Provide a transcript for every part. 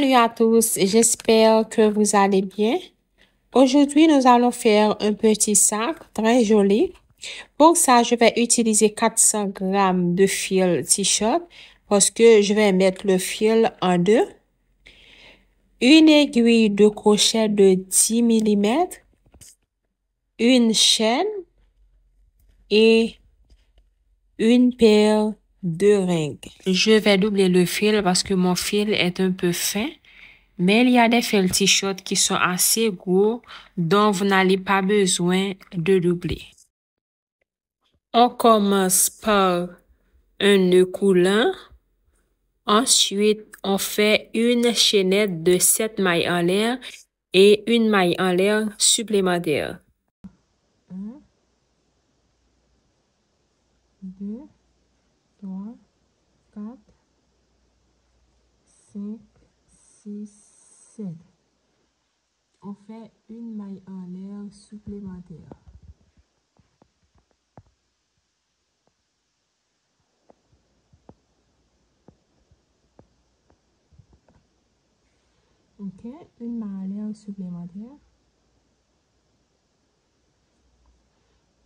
Salut à tous, j'espère que vous allez bien. Aujourd'hui, nous allons faire un petit sac très joli. Pour ça, je vais utiliser 400 grammes de fil t-shirt parce que je vais mettre le fil en deux. Une aiguille de crochet de 10 mm, une chaîne et une paire de ringues. Je vais doubler le fil parce que mon fil est un peu fin. Mais il y a des fils t-shirt qui sont assez gros, dont vous n'allez pas besoin de doubler. On commence par un nœud coulant. Ensuite, on fait une chaînette de 7 mailles en l'air et une maille en l'air supplémentaire. 1, 2, 3, 4, 5, 6, 7. On fait une maille en l'air supplémentaire. Ok, une maille en l'air supplémentaire.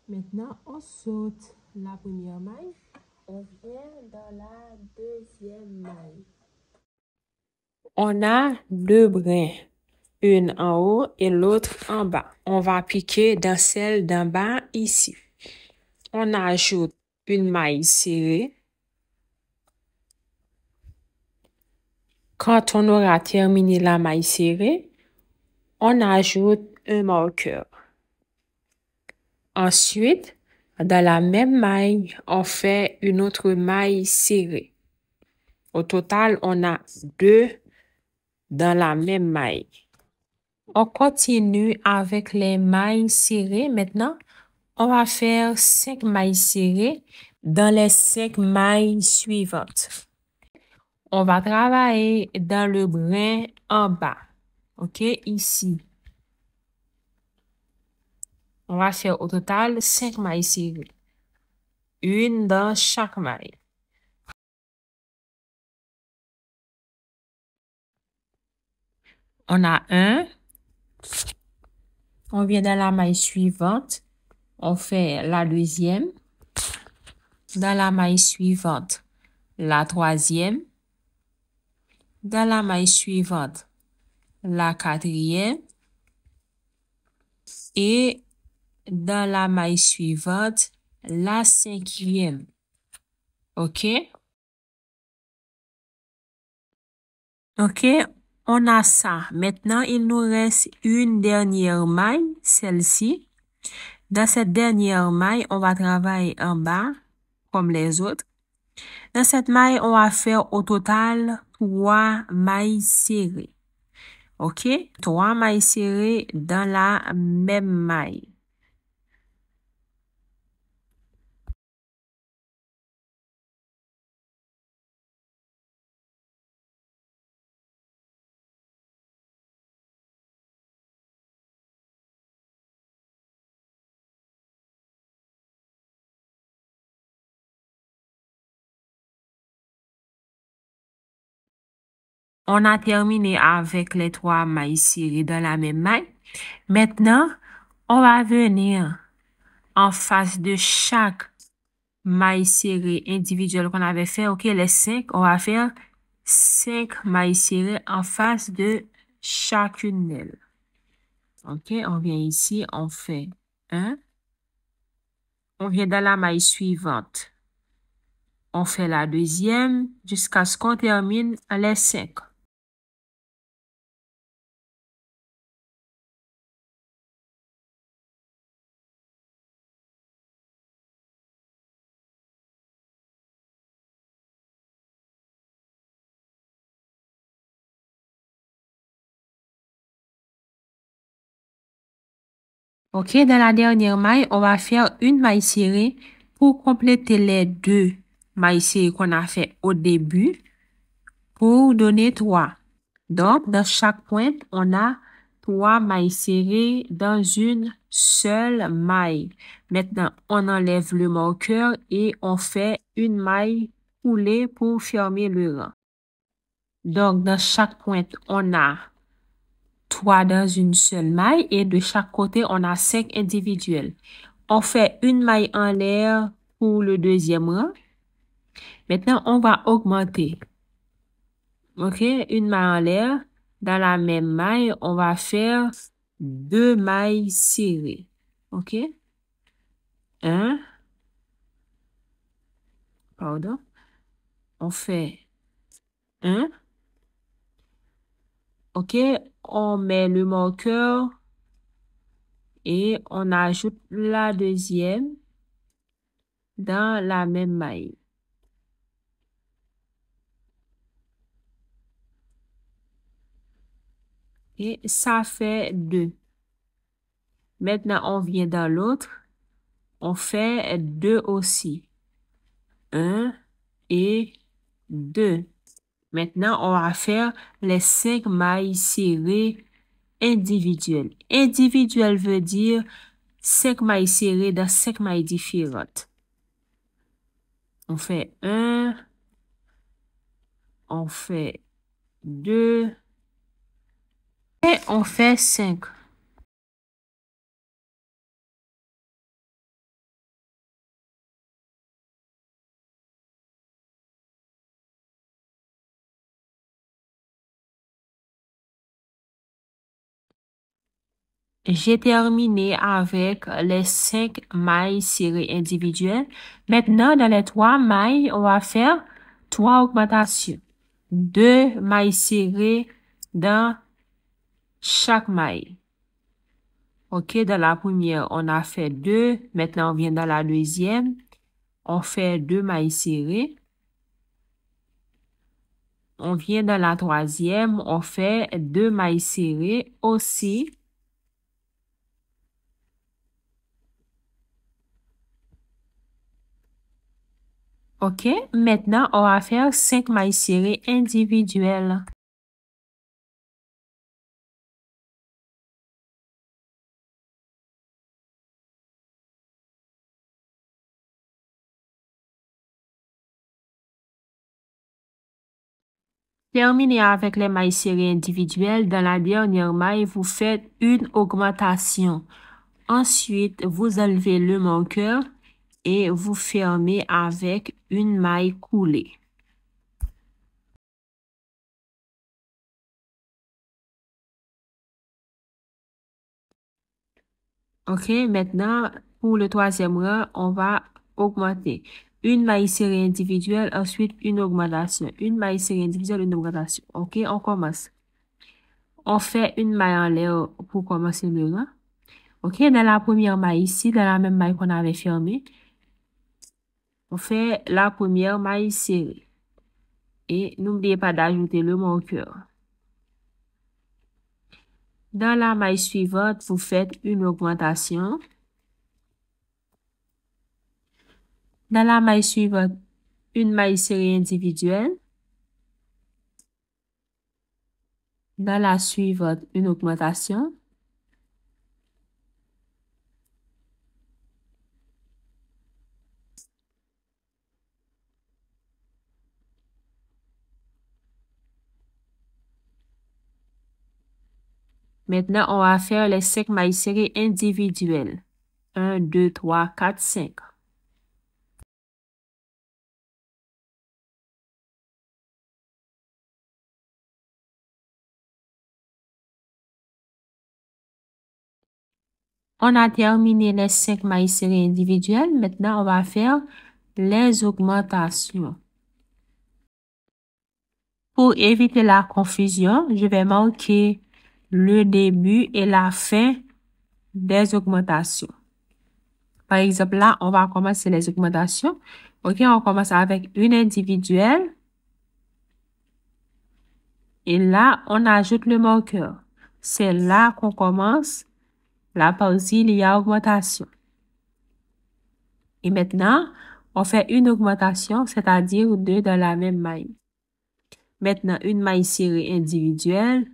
Maintenant, on saute la première maille. On vient dans la deuxième maille. On a deux brins, une en haut et l'autre en bas. On va piquer dans celle d'en bas ici. On ajoute une maille serrée. Quand on aura terminé la maille serrée, on ajoute un marqueur. Ensuite, dans la même maille, on fait une autre maille serrée. Au total, on a 2 dans la même maille. On continue avec les mailles serrées. Maintenant, on va faire 5 mailles serrées dans les 5 mailles suivantes. On va travailler dans le brin en bas. OK, ici. On va faire au total 5 mailles serrées. Une dans chaque maille. On a un. On vient dans la maille suivante. On fait la deuxième. Dans la maille suivante, la troisième. Dans la maille suivante, la quatrième. Et dans la maille suivante, la cinquième. OK? OK, on a ça. Maintenant, il nous reste une dernière maille, celle-ci. Dans cette dernière maille, on va travailler en bas, comme les autres. Dans cette maille, on va faire au total 3 mailles serrées. OK? 3 mailles serrées dans la même maille. On a terminé avec les 3 mailles serrées dans la même maille. Maintenant, on va venir en face de chaque maille serrée individuelle qu'on avait fait. OK, les 5, on va faire 5 mailles serrées en face de chacune d'elles. OK, on vient ici, on fait 1. On vient dans la maille suivante. On fait la deuxième jusqu'à ce qu'on termine les 5. OK, dans la dernière maille, on va faire une maille serrée pour compléter les 2 mailles serrées qu'on a fait au début pour donner 3. Donc, dans chaque pointe, on a 3 mailles serrées dans une seule maille. Maintenant, on enlève le marqueur et on fait une maille coulée pour fermer le rang. Donc, dans chaque pointe, on a 3 dans une seule maille et de chaque côté, on a 5 individuels. On fait une maille en l'air pour le deuxième rang. Maintenant, on va augmenter. OK? Une maille en l'air. Dans la même maille, on va faire 2 mailles serrées. OK? Pardon. On fait 1. OK? On met le marqueur et on ajoute la deuxième dans la même maille. Et ça fait 2. Maintenant, on vient dans l'autre. On fait 2 aussi. 1 et 2. Maintenant, on va faire les 5 mailles serrées individuelles. Individuel veut dire 5 mailles serrées dans 5 mailles différentes. On fait 1, on fait 2 et on fait 5. J'ai terminé avec les 5 mailles serrées individuelles. Maintenant, dans les 3 mailles, on va faire 3 augmentations. 2 mailles serrées dans chaque maille. OK, dans la première, on a fait 2. Maintenant, on vient dans la deuxième. On fait 2 mailles serrées. On vient dans la troisième. On fait 2 mailles serrées aussi. OK, maintenant, on va faire 5 mailles serrées individuelles. Terminez avec les mailles serrées individuelles. Dans la dernière maille, vous faites une augmentation. Ensuite, vous enlevez le marqueur et vous fermez avec une maille coulée. OK, maintenant, pour le troisième rang, on va augmenter. Une maille serrée individuelle, ensuite une augmentation. Une maille serrée individuelle, une augmentation. OK, on commence. On fait une maille en l'air pour commencer le rang. OK, dans la première maille ici, dans la même maille qu'on avait fermée, on fait la première maille serrée. Et n'oubliez pas d'ajouter le marqueur. Dans la maille suivante, vous faites une augmentation. Dans la maille suivante, une maille serrée individuelle. Dans la suivante, une augmentation. Maintenant, on va faire les 5 mailles serrées individuelles. 1, 2, 3, 4, 5. On a terminé les 5 mailles serrées individuelles. Maintenant, on va faire les augmentations. Pour éviter la confusion, je vais marquer le début et la fin des augmentations. Par exemple, là, on va commencer les augmentations. OK, on commence avec une individuelle. Et là, on ajoute le marqueur. C'est là qu'on commence la partie il y a augmentation. Et maintenant, on fait une augmentation, c'est-à-dire 2 dans la même maille. Maintenant, une maille serrée individuelle.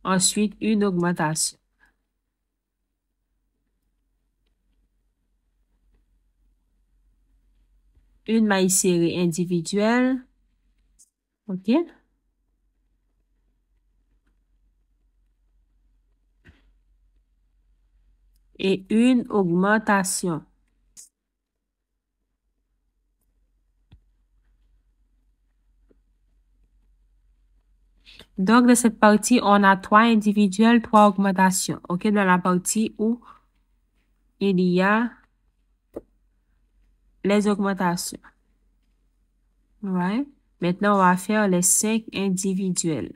Ensuite, une augmentation. une maille serrée individuelle. OK? Et une augmentation. Donc, de cette partie, on a 3 individuels, 3 augmentations. OK? Dans la partie où il y a les augmentations. Ouais. Maintenant, on va faire les 5 individuels.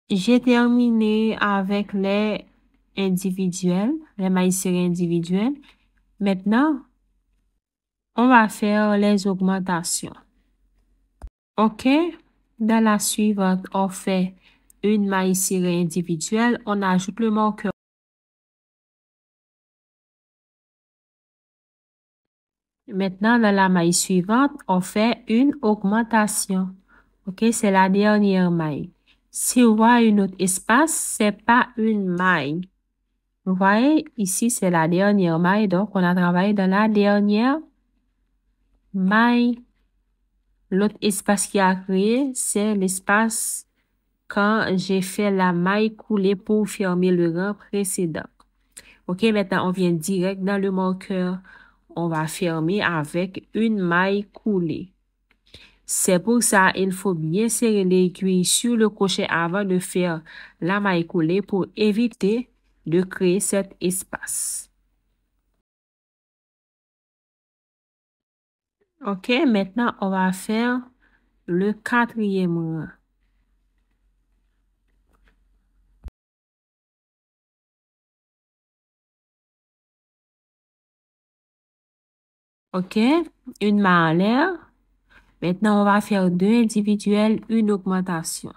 J'ai terminé avec les individuels, les mailles serrées individuelles. Maintenant, on va faire les augmentations. OK? Dans la suivante, on fait une maille serrée individuelle. On ajoute le marqueur. Maintenant, dans la maille suivante, on fait une augmentation. OK? C'est la dernière maille. Si vous voyez un autre espace, c'est pas une maille. Vous voyez, ici, c'est la dernière maille. Donc, on a travaillé dans la dernière maille. L'autre espace qui a créé, c'est l'espace quand j'ai fait la maille coulée pour fermer le rang précédent. OK, maintenant, on vient direct dans le marqueur. On va fermer avec une maille coulée. C'est pour ça, il faut bien serrer l'aiguille sur le crochet avant de faire la maille coulée pour éviter de créer cet espace. OK, maintenant, on va faire le 4e rang. OK, une main en l'air. Maintenant, on va faire 2 individuels, une augmentation.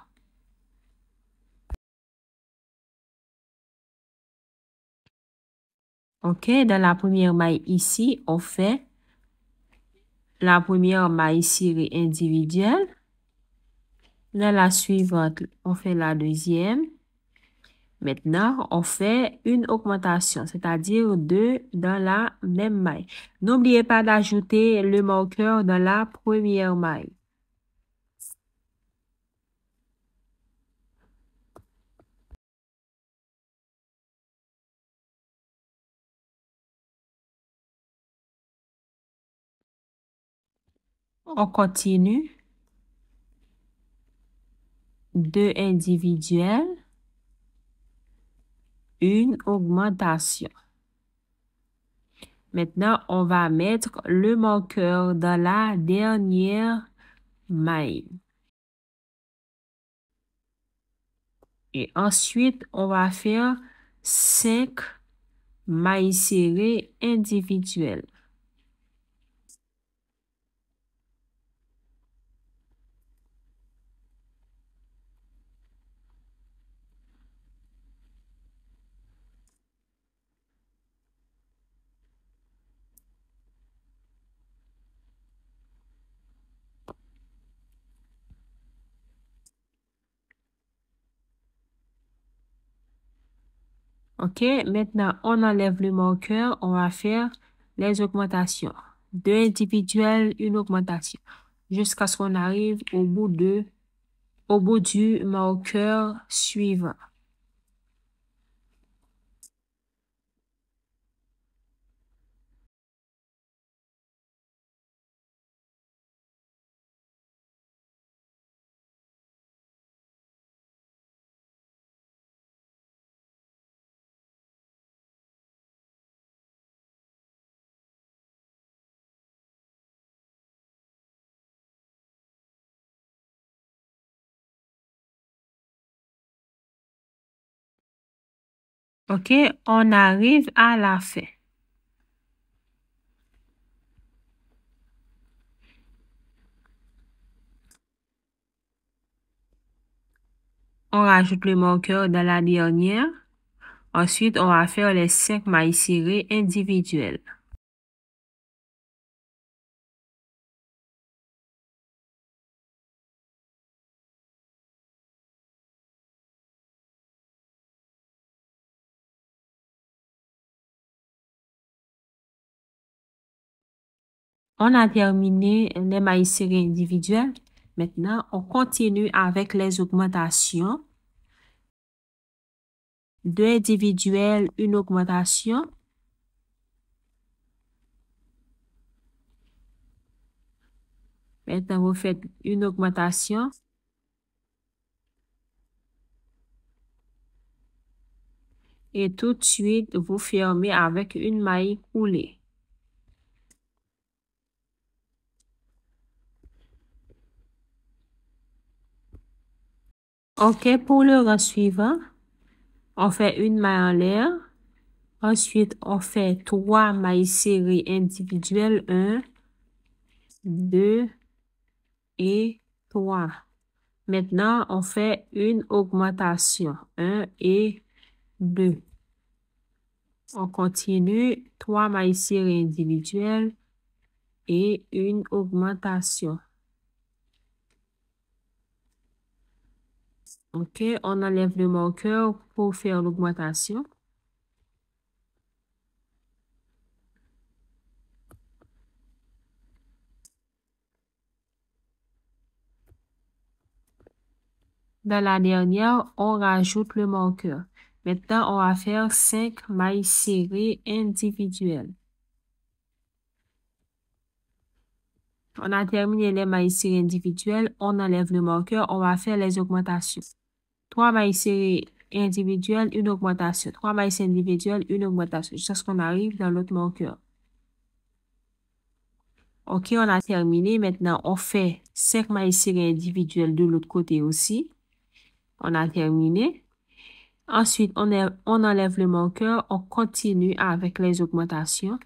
OK, dans la première maille ici, on fait la première maille serrée individuelle. Dans la suivante, on fait la deuxième. Maintenant, on fait une augmentation, c'est-à-dire 2 dans la même maille. N'oubliez pas d'ajouter le marqueur dans la première maille. On continue. 2 individuels, une augmentation. Maintenant, on va mettre le marqueur dans la dernière maille. Et ensuite, on va faire 5 mailles serrées individuelles. OK, maintenant, on enlève le marqueur. On va faire les augmentations. 2 individuelles, une augmentation. Jusqu'à ce qu'on arrive au bout du marqueur suivant. OK, on arrive à la fin. On rajoute le marqueur dans la dernière. Ensuite, on va faire les 5 mailles serrées individuelles. On a terminé les mailles serrées individuelles. Maintenant, on continue avec les augmentations. 2 individuels, une augmentation. Maintenant, vous faites une augmentation. Et tout de suite, vous fermez avec une maille coulée. OK, pour le rang suivant, on fait une maille en l'air. Ensuite, on fait 3 mailles serrées individuelles. 1, 2 et 3. Maintenant, on fait une augmentation. 1 et 2. On continue. 3 mailles serrées individuelles et une augmentation. OK, on enlève le marqueur pour faire l'augmentation. Dans la dernière, on rajoute le marqueur. Maintenant, on va faire 5 mailles serrées individuelles. On a terminé les mailles serrées individuelles. On enlève le marqueur. On va faire les augmentations. 3 mailles serrées individuelles, une augmentation. 3 mailles serrées individuelles, une augmentation. Jusqu'à ce qu'on arrive dans l'autre marqueur. OK, on a terminé. Maintenant, on fait 5 mailles serrées individuelles de l'autre côté aussi. On a terminé. Ensuite, on enlève le marqueur. On continue avec les augmentations.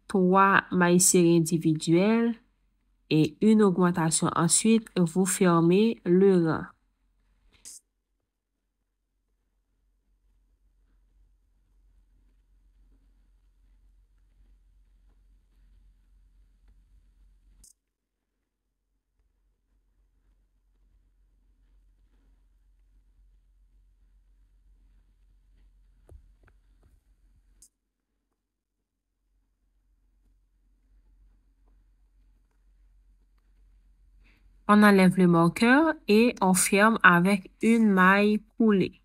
3 mailles serrées individuelles et une augmentation. Ensuite, vous fermez le rang. On enlève le marqueur et on ferme avec une maille coulée.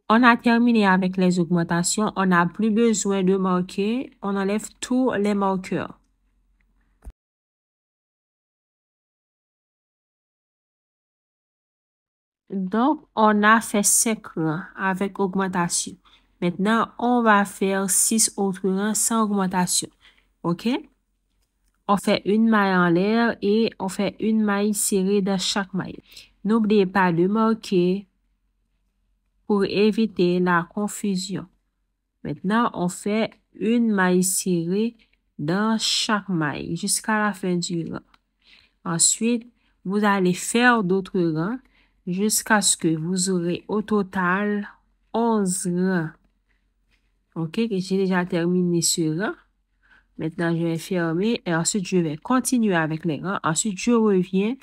On a terminé avec les augmentations. On n'a plus besoin de marquer. On enlève tous les marqueurs. Donc, on a fait 5 rangs avec augmentation. Maintenant, on va faire 6 autres rangs sans augmentation. OK? On fait une maille en l'air et on fait une maille serrée dans chaque maille. N'oubliez pas de marquer pour éviter la confusion. Maintenant, on fait une maille serrée dans chaque maille jusqu'à la fin du rang. Ensuite, vous allez faire d'autres rangs jusqu'à ce que vous aurez au total 11 rangs. OK, j'ai déjà terminé ce rang. Maintenant, je vais fermer et ensuite, je vais continuer avec les rangs. Ensuite, je reviens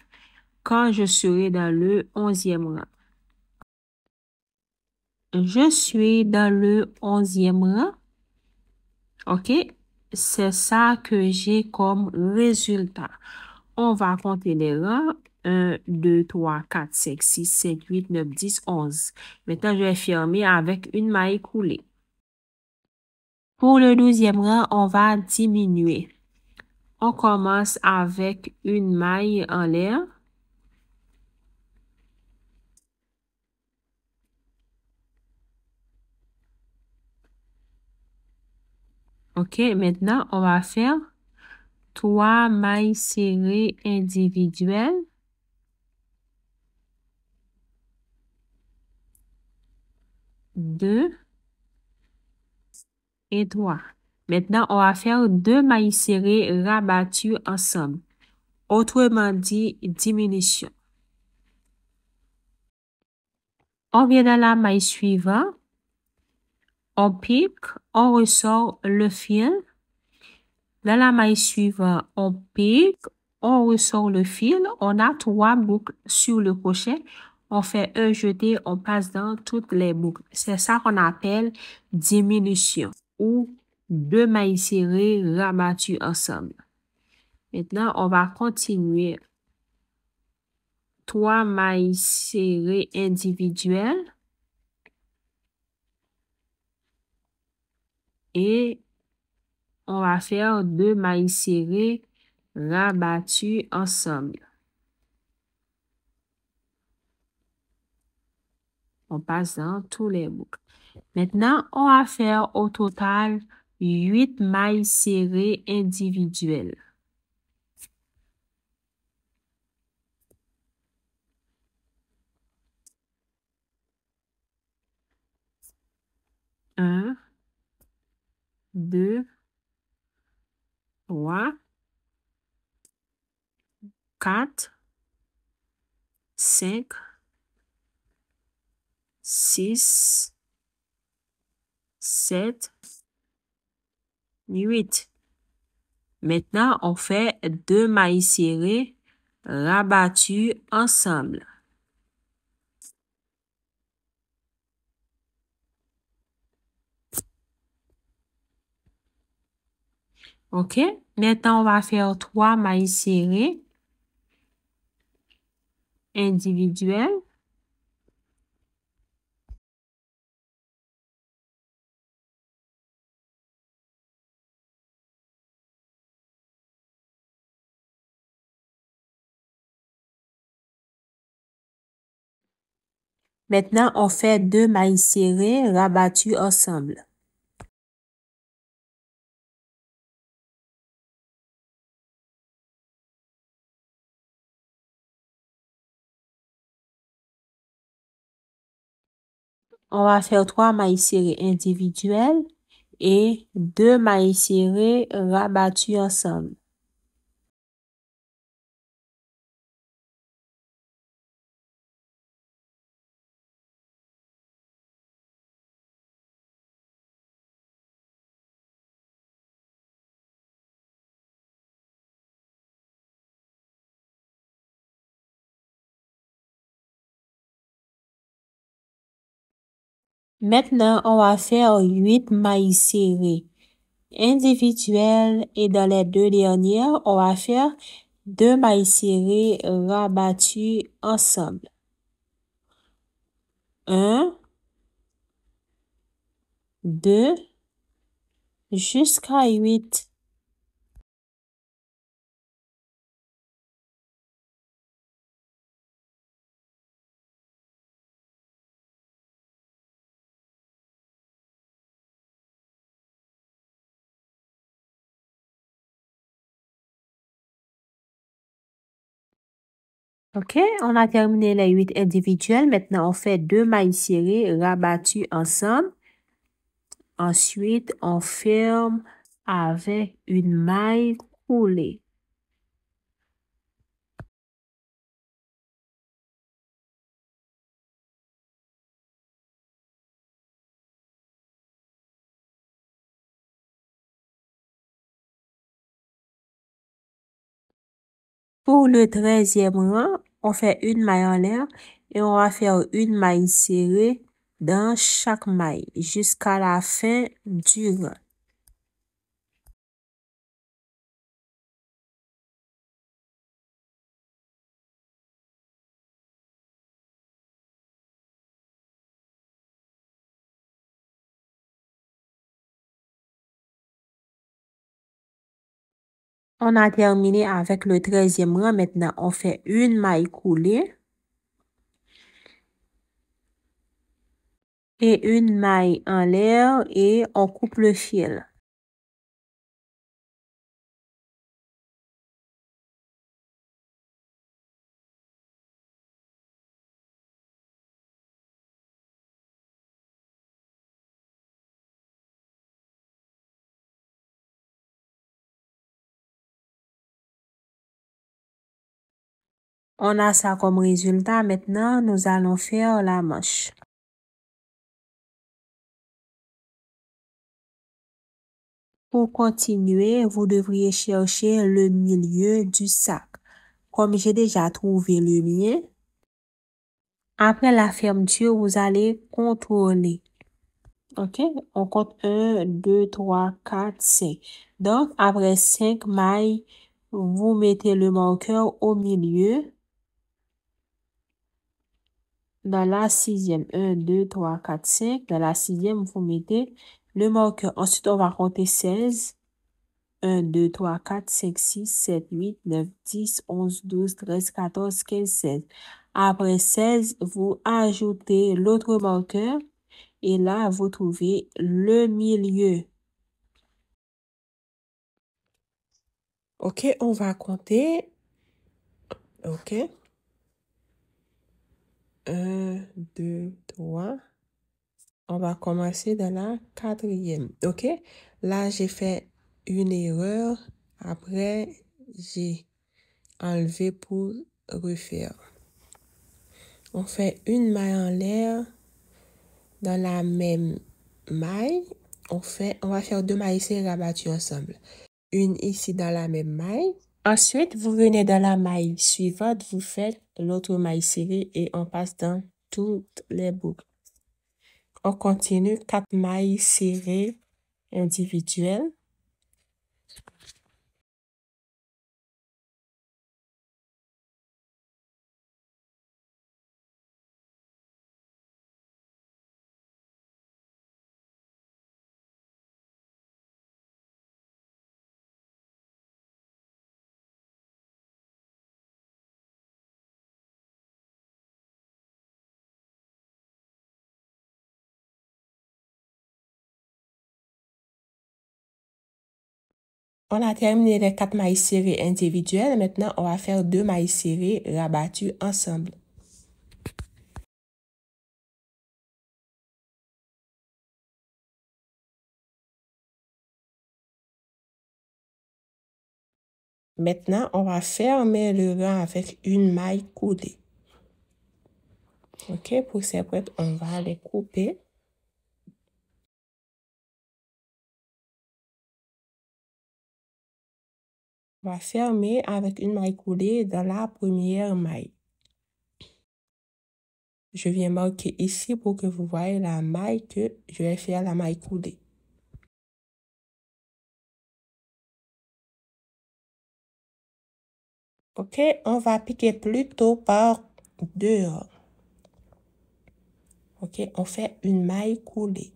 quand je serai dans le 11e rang. Je suis dans le 11e rang. OK? C'est ça que j'ai comme résultat. On va compter les rangs. 1, 2, 3, 4, 5, 6, 7, 8, 9, 10, 11. Maintenant, je vais fermer avec une maille coulée. Pour le 12e rang, on va diminuer. On commence avec une maille en l'air. OK, maintenant, on va faire 3 mailles serrées individuelles. 2 et 3. Maintenant, on va faire 2 mailles serrées rabattues ensemble. Autrement dit, diminution. On vient dans la maille suivante. On pique, on ressort le fil. Dans la maille suivante, on pique, on ressort le fil. On a 3 boucles sur le crochet. on fait un jeté, on passe dans toutes les boucles. C'est ça qu'on appelle diminution ou deux mailles serrées rabattues ensemble. Maintenant, on va continuer 3 mailles serrées individuelles et on va faire 2 mailles serrées rabattues ensemble. On passe dans tous les boucles. Maintenant, on va faire au total 8 mailles serrées individuelles. Un, 2, 3, 4, 5, 6, 7, 8. Maintenant, on fait 2 mailles serrées rabattues ensemble. OK? Maintenant, on va faire 3 mailles serrées individuelles. Maintenant, on fait 2 mailles serrées rabattues ensemble. On va faire 3 mailles serrées individuelles et 2 mailles serrées rabattues ensemble. Maintenant, on va faire 8 mailles serrées individuelles et dans les 2 dernières, on va faire 2 mailles serrées rabattues ensemble. 1, 2, jusqu'à 8. OK, on a terminé les 8 individuelles. Maintenant, on fait 2 mailles serrées rabattues ensemble. Ensuite, on ferme avec une maille coulée. Pour le 13e rang, on fait une maille en l'air et on va faire une maille serrée dans chaque maille jusqu'à la fin du rang. On a terminé avec le 13e rang. Maintenant, on fait une maille coulée et une maille en l'air et on coupe le fil. On a ça comme résultat. Maintenant, nous allons faire la manche. Pour continuer, vous devriez chercher le milieu du sac. Comme j'ai déjà trouvé le mien, Après la fermeture, vous allez contrôler. OK? On compte 1, 2, 3, 4, 5. Donc, après 5 mailles, vous mettez le marqueur au milieu. Dans la sixième, 1, 2, 3, 4, 5. Dans la sixième, vous mettez le marqueur. Ensuite, on va compter 16. 1, 2, 3, 4, 5, 6, 7, 8, 9, 10, 11, 12, 13, 14, 15, 16. Après 16, vous ajoutez l'autre marqueur et là, vous trouvez le milieu. OK, on va compter. OK. 1, 2, 3. On va commencer dans la quatrième. OK? Là, j'ai fait une erreur. Après, j'ai enlevé pour refaire. On fait une maille en l'air dans la même maille. On va faire 2 mailles serrées rabattues ensemble. Une ici dans la même maille. Ensuite, vous venez dans la maille suivante, vous faites l'autre maille serrée et on passe dans toutes les boucles. On continue 4 mailles serrées individuelles. On a terminé les 4 mailles serrées individuelles. Maintenant, on va faire 2 mailles serrées rabattues ensemble. Maintenant, on va fermer le rang avec une maille coudée. OK, pour ces prêtes, on va les couper. On va fermer avec une maille coudée dans la première maille. Je viens marquer ici pour que vous voyez la maille que je vais faire la maille coudée. OK, on va piquer plutôt par dehors. OK, on fait une maille coudée.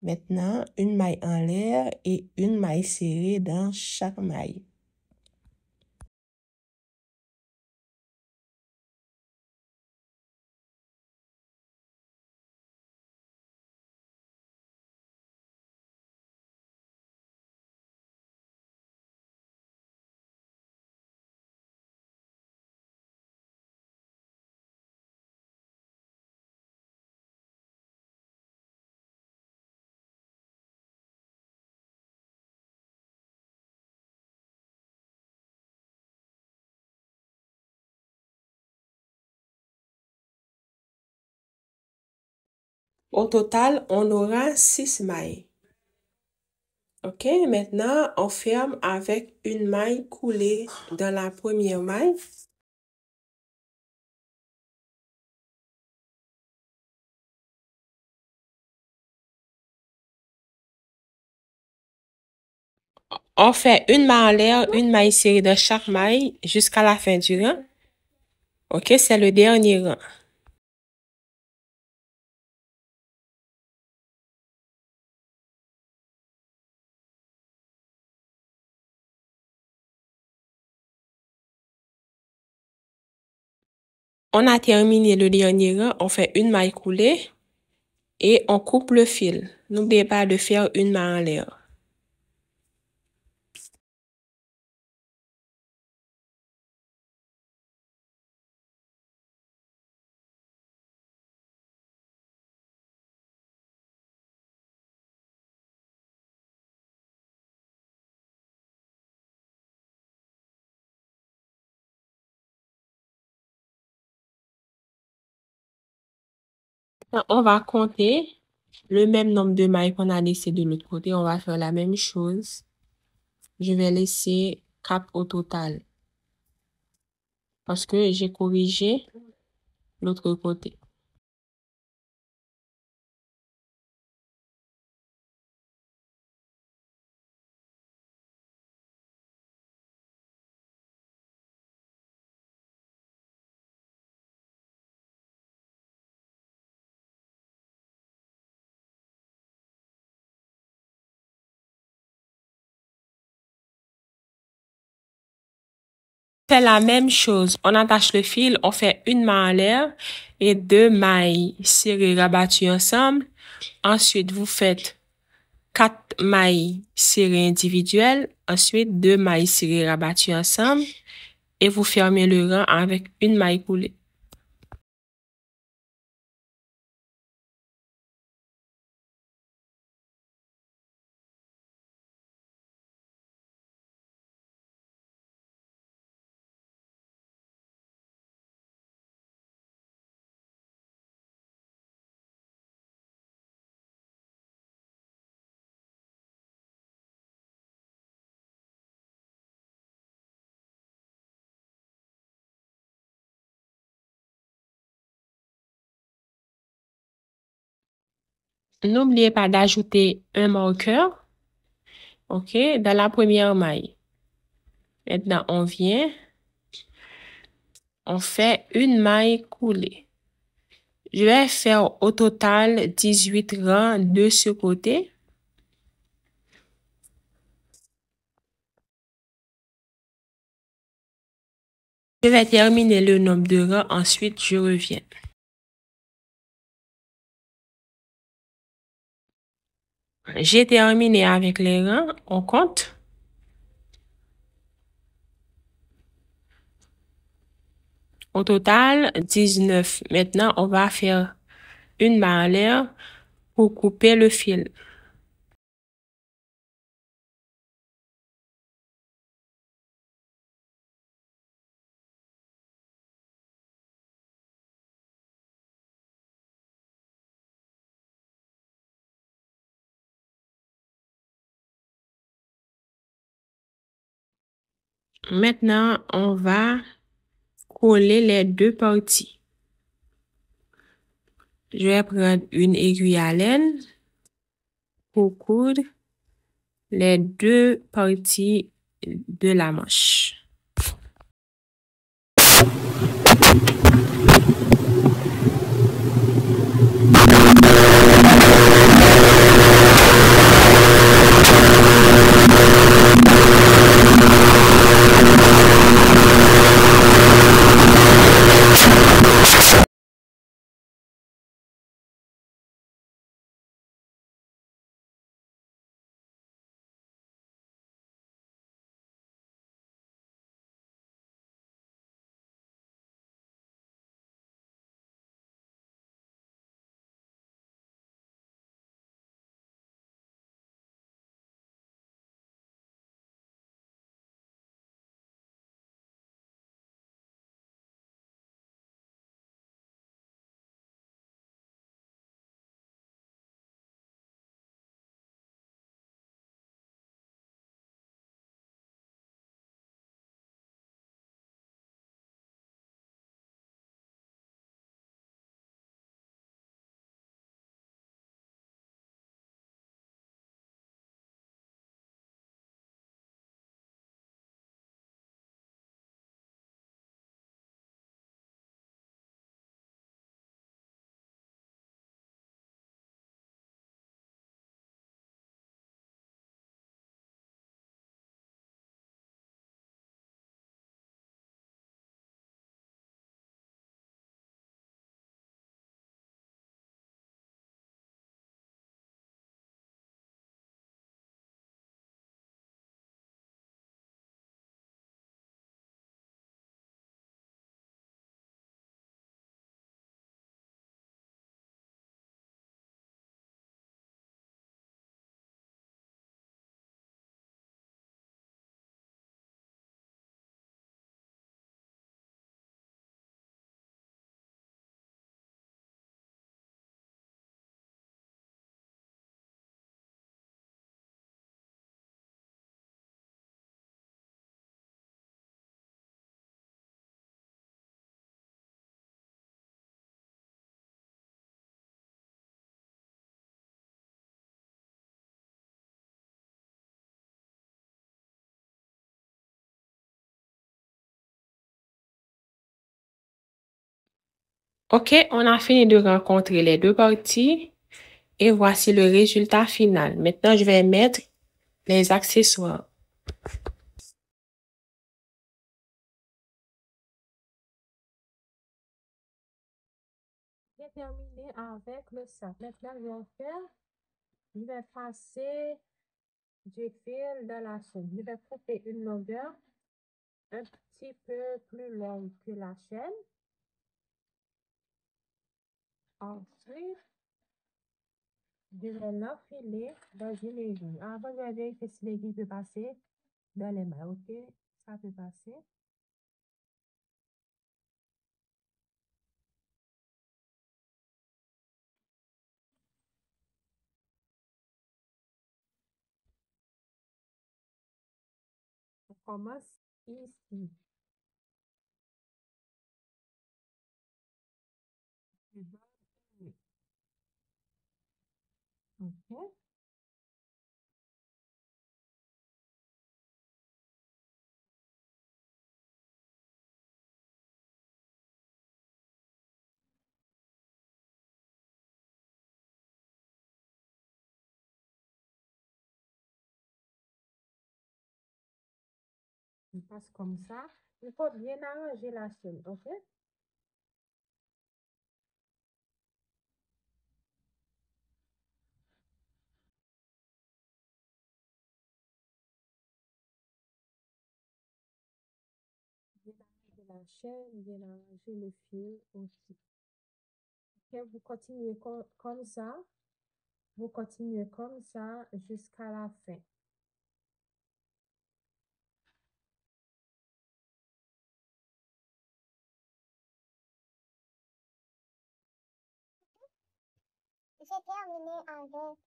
Maintenant, une maille en l'air et une maille serrée dans chaque maille. Au total, on aura 6 mailles. OK, maintenant, on ferme avec une maille coulée dans la première maille. On fait une maille en l'air, une maille serrée dans chaque maille jusqu'à la fin du rang. OK, c'est le dernier rang. On a terminé le dernier rang, on fait une maille coulée et on coupe le fil. N'oubliez pas de faire une maille en l'air. On va compter le même nombre de mailles qu'on a laissé de l'autre côté. On va faire la même chose. Je vais laisser 4 au total. parce que j'ai corrigé l'autre côté. Fait la même chose. On attache le fil, on fait une maille en l'air et deux mailles serrées rabattues ensemble. Ensuite, vous faites 4 mailles serrées individuelles. Ensuite, 2 mailles serrées rabattues ensemble et vous fermez le rang avec une maille coulée. N'oubliez pas d'ajouter un marqueur, OK, dans la première maille. Maintenant, on fait une maille coulée. Je vais faire au total 18 rangs de ce côté. Je vais terminer le nombre de rangs, ensuite je reviens. J'ai terminé avec les rangs, on compte. Au total, 19. Maintenant, on va faire une maille en l'air pour couper le fil. Maintenant, on va coller les deux parties. Je vais prendre une aiguille à laine pour coudre les deux parties de la manche. OK, on a fini de rencontrer les deux parties et voici le résultat final. Maintenant, je vais mettre les accessoires. J'ai terminé avec le sac. Maintenant, je vais passer du fil dans la chaîne. Je vais couper une longueur un petit peu plus longue que la chaîne. Ensuite, je vais l'enfiler dans une aiguille. Avant, je vais vérifier si l'aiguille peut passer dans les mains. OK? Ça peut passer. On commence ici. OK? On passe comme ça. Il faut bien arranger la chaîne. OK? Bien arranger la chaîne, bien arranger le fil aussi. OK? Vous continuez comme ça. Vous continuez comme ça jusqu'à la fin. J'ai terminé avec.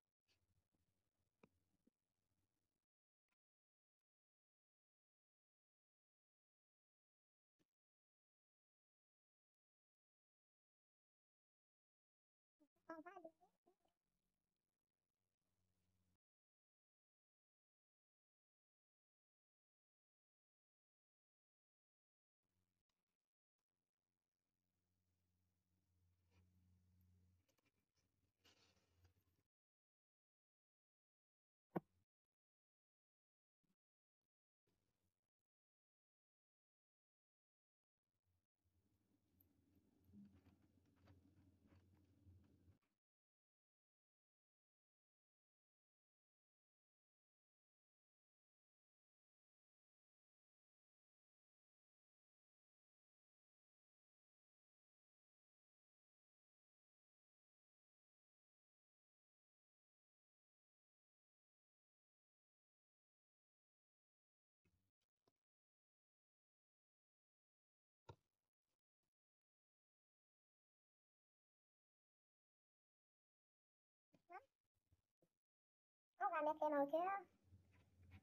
On va mettre les marqueurs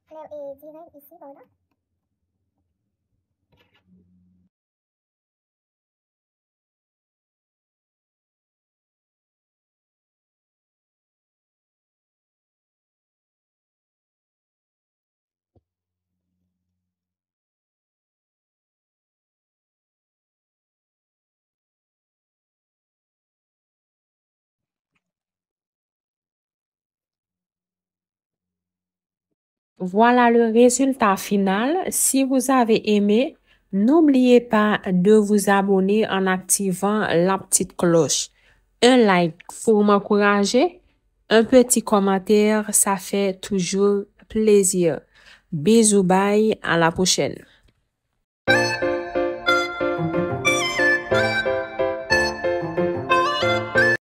clair et direct ici, voilà. Voilà le résultat final. Si vous avez aimé, n'oubliez pas de vous abonner en activant la petite cloche. Un like pour m'encourager, un petit commentaire, ça fait toujours plaisir. Bisous, bye, à la prochaine.